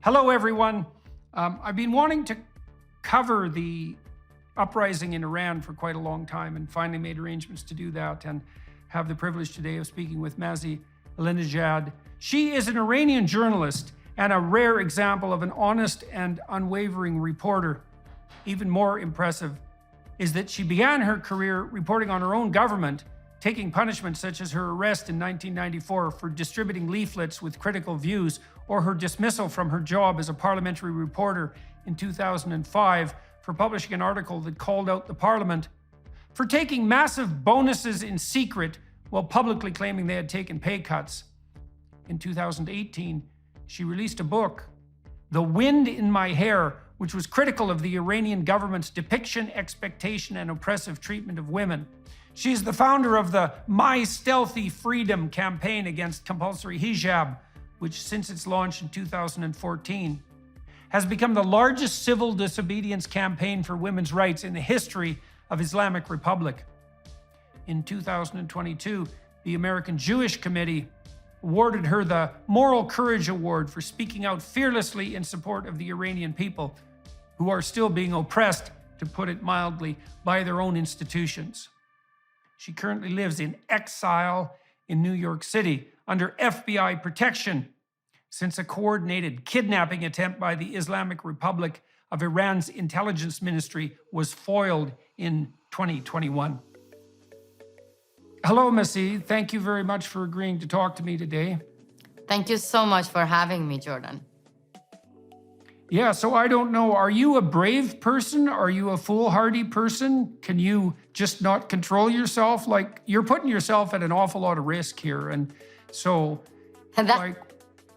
Hello, everyone. I've been wanting to cover the uprising in Iran for quite a long time and finally made arrangements to do that and have the privilege today of speaking with Mazi Alinejad. She is an Iranian journalist and a rare example of an honest and unwavering reporter. Even more impressive is that she began her career reporting on her own government, taking punishments such as her arrest in 1994 for distributing leaflets with critical views, or her dismissal from her job as a parliamentary reporter in 2005 for publishing an article that called out the parliament for taking massive bonuses in secret while publicly claiming they had taken pay cuts. In 2018, she released a book, The Wind in My Hair, which was critical of the Iranian government's depiction, expectation, and oppressive treatment of women. She is the founder of the My Stealthy Freedom campaign against compulsory hijab, which since its launch in 2014, has become the largest civil disobedience campaign for women's rights in the history of Islamic Republic. In 2022, the American Jewish Committee awarded her the Moral Courage Award for speaking out fearlessly in support of the Iranian people, who are still being oppressed, to put it mildly, by their own institutions. She currently lives in exile in New York City under FBI protection since a coordinated kidnapping attempt by the Islamic Republic of Iran's intelligence ministry was foiled in 2021. Hello, Mazi. Thank you very much for agreeing to talk to me today. Thank you so much for having me, Jordan. Yeah, so I don't know, are you a brave person? Are you a foolhardy person? Can you just not control yourself? Like, you're putting yourself at an awful lot of risk here. And so,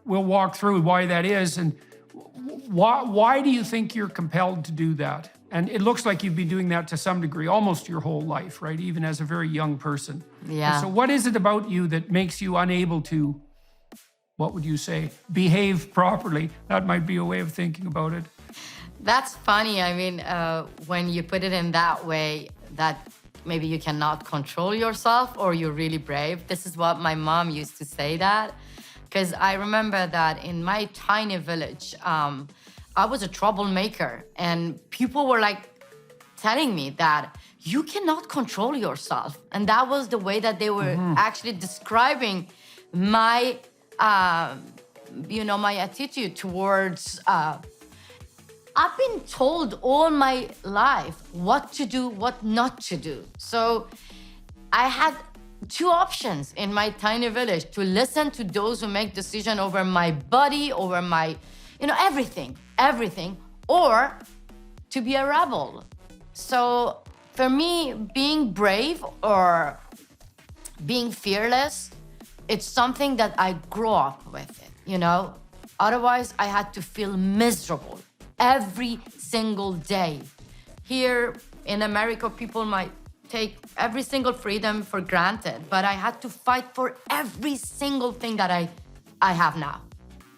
we'll walk through why that is. And why do you think you're compelled to do that? And it looks like you've been doing that to some degree, almost your whole life, right? Even as a very young person. Yeah. And so what is it about you that makes you unable to, what would you say, behave properly? That might be a way of thinking about it. That's funny. I mean, when you put it in that way, that maybe you cannot control yourself or you're really brave. This is what my mom used to say that. Because I remember that in my tiny village, I was a troublemaker. And people were like telling me that you cannot control yourself. And that was the way that they were actually describing my my attitude towards, I've been told all my life what to do, what not to do. So I had two options in my tiny village: to listen to those who make decision over my body, over my, everything, or to be a rebel. So for me, being brave or being fearless, it's something that I grew up with it, Otherwise, I had to feel miserable every single day. Here in America, people might take every single freedom for granted, but I had to fight for every single thing that I have now.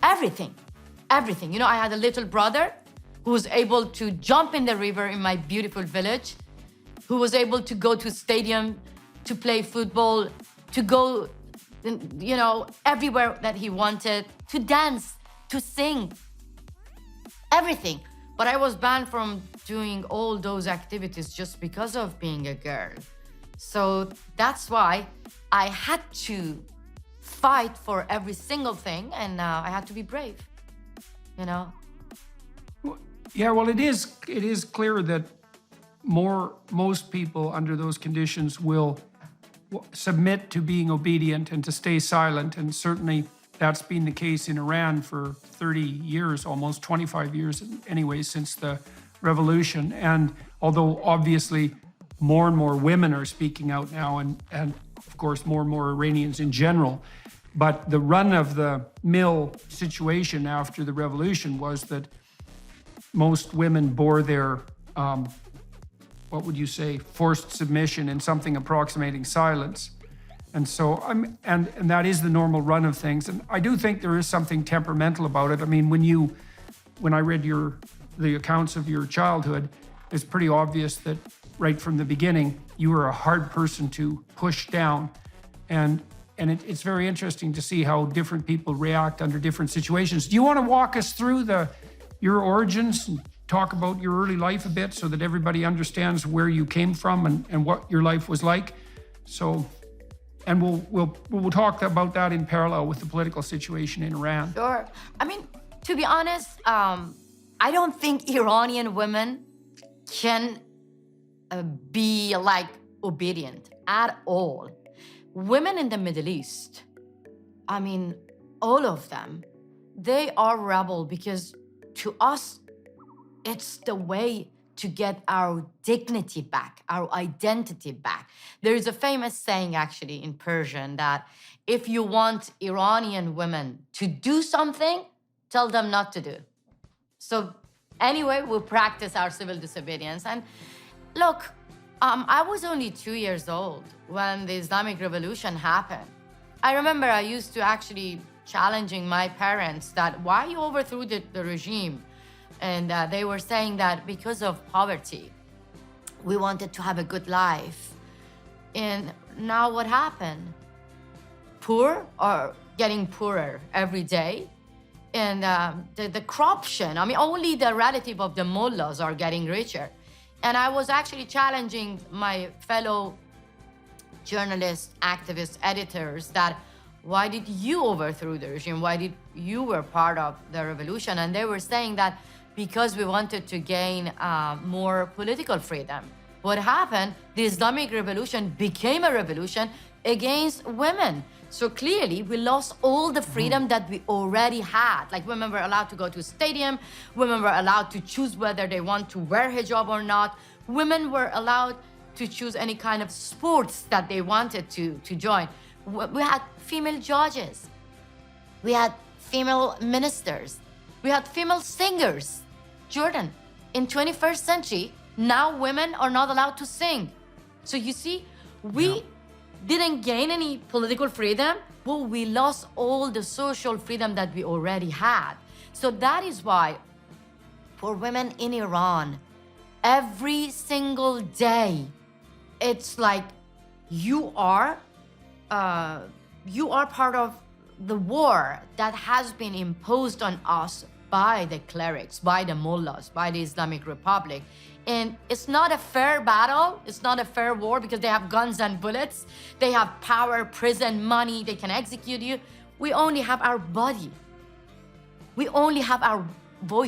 Everything. I had a little brother who was able to jump in the river in my beautiful village, who was able to go to stadium, to play football, to go everywhere that he wanted, to dance, to sing, everything. But I was banned from doing all those activities just because of being a girl. So that's why I had to fight for every single thing, and I had to be brave, Yeah, well, it is clear that most people under those conditions will submit to being obedient and to stay silent. And certainly that's been the case in Iran for 30 years, almost 25 years anyway, since the revolution. And although obviously more and more women are speaking out now, and of course more and more Iranians in general, but the run of the mill situation after the revolution was that most women bore their what would you say, forced submission in something approximating silence. And so, and that is the normal run of things. And I do think there is something temperamental about it. I mean, when I read the accounts of your childhood, it's pretty obvious that right from the beginning, you were a hard person to push down. And and it's very interesting to see how different people react under different situations. Do you want to walk us through your origins and talk about your early life a bit so that everybody understands where you came from and what your life was like? So, and we'll talk about that in parallel with the political situation in Iran. Sure. I mean, to be honest, I don't think Iranian women can be like obedient at all. Women in the Middle East, I mean, all of them, they are rebel because to us, it's the way to get our dignity back, our identity back. There is a famous saying actually in Persian that if you want Iranian women to do something, tell them not to do. So anyway, we practice our civil disobedience. And look, I was only 2 years old when the Islamic Revolution happened. I remember I used to actually challenging my parents that why you overthrew the regime. And they were saying that because of poverty, we wanted to have a good life. And now what happened? Poor are getting poorer every day. And the corruption, I mean, only the relative of the mullahs are getting richer. And I was actually challenging my fellow journalists, activists, editors that why did you overthrow the regime? Why did you were part of the revolution? And they were saying that because we wanted to gain more political freedom. What happened? The Islamic Revolution became a revolution against women. So clearly, we lost all the freedom that we already had. Like women were allowed to go to a stadium, women were allowed to choose whether they want to wear hijab or not. Women were allowed to choose any kind of sports that they wanted to join. We had female judges. We had female ministers. We had female singers. Jordan, in 21st century, now women are not allowed to sing. So you see, we didn't gain any political freedom, but we lost all the social freedom that we already had. So that is why for women in Iran, every single day, it's like you are part of the war that has been imposed on us by the clerics, by the mullahs, by the Islamic Republic. And it's not a fair battle. It's not a fair war because they have guns and bullets. They have power, prison, money. They can execute you. We only have our body. We only have our voice.